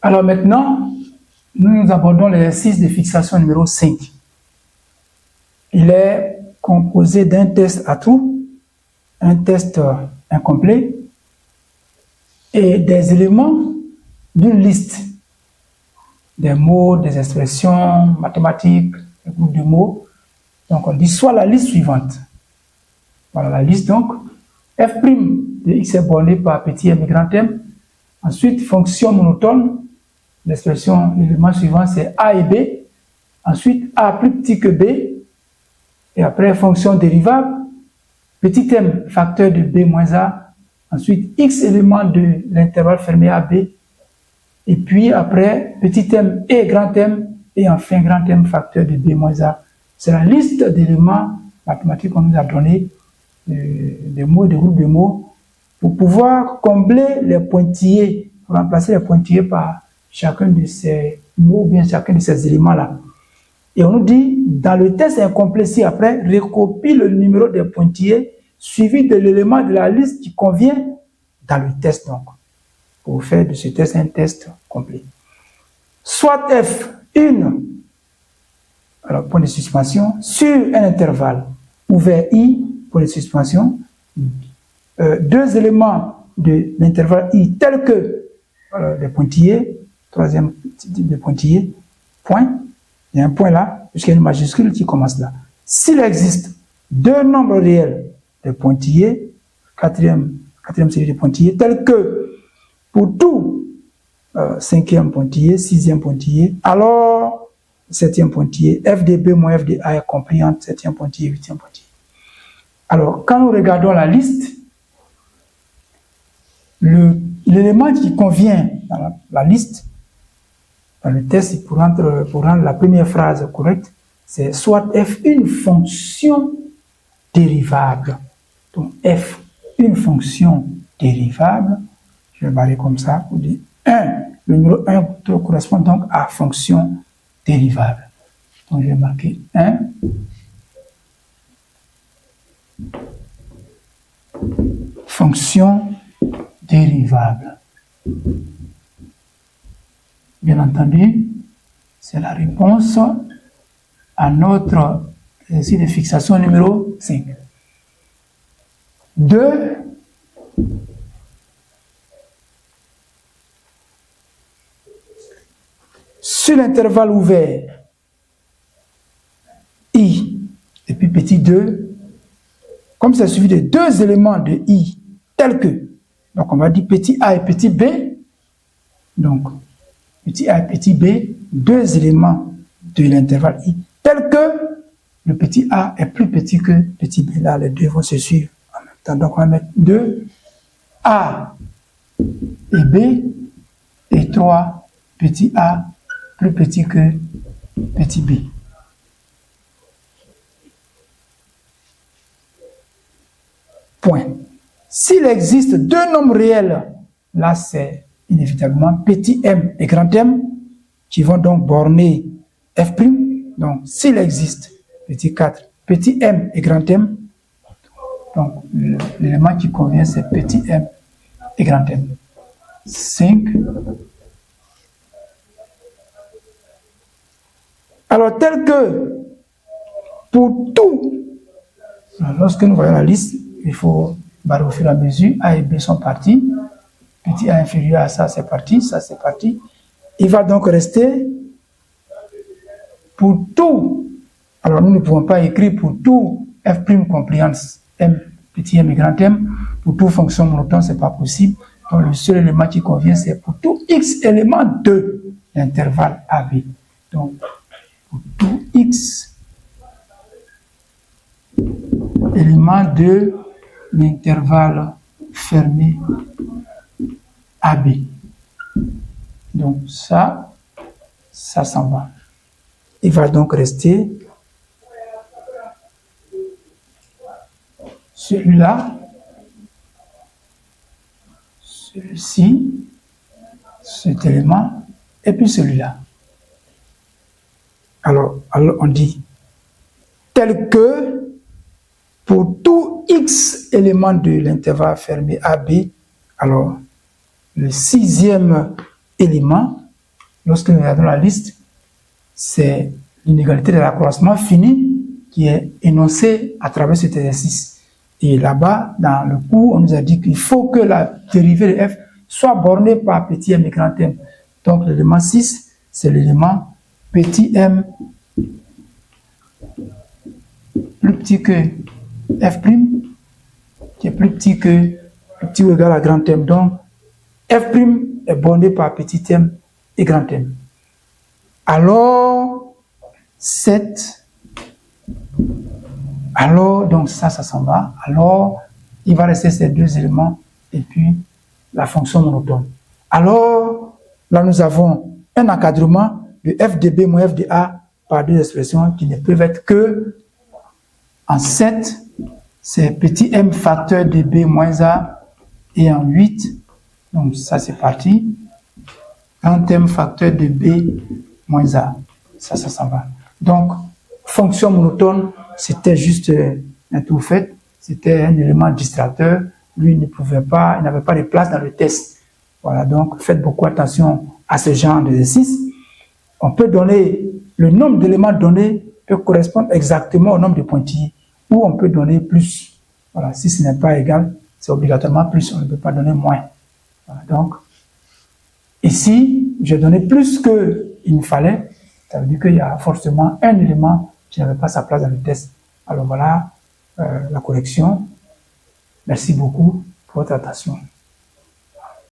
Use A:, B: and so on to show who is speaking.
A: Alors maintenant, nous abordons l'exercice de fixation numéro 5. Il est composé d'un test à trous, un test incomplet et des éléments d'une liste des mots, des expressions mathématiques, des groupes de mots. Donc on dit soit la liste suivante. Voilà la liste donc. F' de x est borné par petit m et grand M. Ensuite, fonction monotone. L'expression, l'élément suivant, c'est A et B. Ensuite, A plus petit que B. Et après, fonction dérivable. Petit m, facteur de B moins A. Ensuite, x éléments de l'intervalle fermé AB. Et puis après, petit m et grand M. Et enfin, grand M, facteur de B moins A. C'est la liste d'éléments mathématiques qu'on nous a donné, des mots, des groupes de mots, pour pouvoir combler les pointillés, remplacer les pointillés par chacun de ces mots, ou bien chacun de ces éléments-là. Et on nous dit, dans le test incomplet ci-après, recopie le numéro des pointillés suivi de l'élément de la liste qui convient dans le test, donc, pour faire de ce test un test complet. Soit F, une, alors point de suspension, sur un intervalle ouvert I, point de suspension, deux éléments de l'intervalle I tels que les pointillés, troisième type de pointillé, point, il y a un point là, puisqu'il y a une majuscule qui commence là. S'il existe deux nombres réels de pointillés, quatrième série de pointillés, tels que pour tout cinquième pointillé, sixième pointillé, alors septième pointillé, f de b moins f de a est compris entre septième pointillé et huitième pointillé. Alors, quand nous regardons la liste, l'élément qui convient dans la liste, dans le test, pour rendre la première phrase correcte, c'est soit f une fonction dérivable. Donc, f une fonction dérivable, je vais barrer comme ça pour dire 1. Le numéro 1 correspond donc à fonction dérivable. Donc, je vais marquer 1. Fonction dérivable. Bien entendu, c'est la réponse à notre exercice de fixation numéro 5. 2. Sur l'intervalle ouvert I et puis petit 2, comme c'est suivi de deux éléments de I tels que, donc on va dire petit a et petit b, donc petit a et petit b, deux éléments de l'intervalle I tels que le petit a est plus petit que petit b. Là, les deux vont se suivre en même temps. Donc on va mettre 2 a et b et 3 petit a plus petit que petit b. Point. S'il existe deux nombres réels, là c'est inévitablement petit m et grand M qui vont donc borner f'. Donc s'il existe petit 4, petit m et grand M, donc l'élément qui convient c'est petit m et grand M. 5. Alors tel que pour tout, lorsque nous voyons la liste, il faut barrer au fur et à mesure. A et B sont partis. Petit a inférieur à ça, c'est parti. Ça, c'est parti. Il va donc rester pour tout. Alors, nous ne pouvons pas écrire pour tout f' compliance m, petit m et grand M. Pour toute fonction monotone, ce n'est pas possible. Donc, le seul élément qui convient, c'est pour tout x élément de l'intervalle AB. Donc, pour tout x élément de l'intervalle fermé AB. Donc ça s'en va. Il va donc rester celui-là, celui-ci, cet élément, et puis celui-là. Alors on dit tel que pour tout x élément de l'intervalle fermé AB, alors le sixième élément lorsque nous regardons la liste, c'est l'inégalité de l'accroissement fini qui est énoncée à travers cet exercice. Et là-bas, dans le cours, on nous a dit qu'il faut que la dérivée de f soit bornée par petit m et grand m. Donc l'élément 6, c'est l'élément petit m plus petit que f', qui est plus petit ou égal à grand m. Donc f' est borné par petit m et grand m. Alors, 7, alors, donc ça s'en va. Alors, il va rester ces deux éléments et puis la fonction monotone. Alors, là, nous avons un encadrement de f de b moins f de a par deux expressions qui ne peuvent être que en 7, c'est petit m facteur de b moins a, et en 8, donc ça c'est parti, un m facteur de b moins a, ça s'en va. Donc, fonction monotone, c'était juste un tout fait, c'était un élément distracteur, lui il n'avait pas de place dans le test. Voilà, donc faites beaucoup attention à ce genre d'exercice. On peut donner, le nombre d'éléments donnés peut correspondre exactement au nombre de pointillés, ou on peut donner plus. Voilà, si ce n'est pas égal, c'est obligatoirement plus, on ne peut pas donner moins. Voilà, donc, ici, j'ai donné plus qu'il ne fallait, ça veut dire qu'il y a forcément un élément qui n'avait pas sa place dans le test. Alors voilà la correction. Merci beaucoup pour votre attention.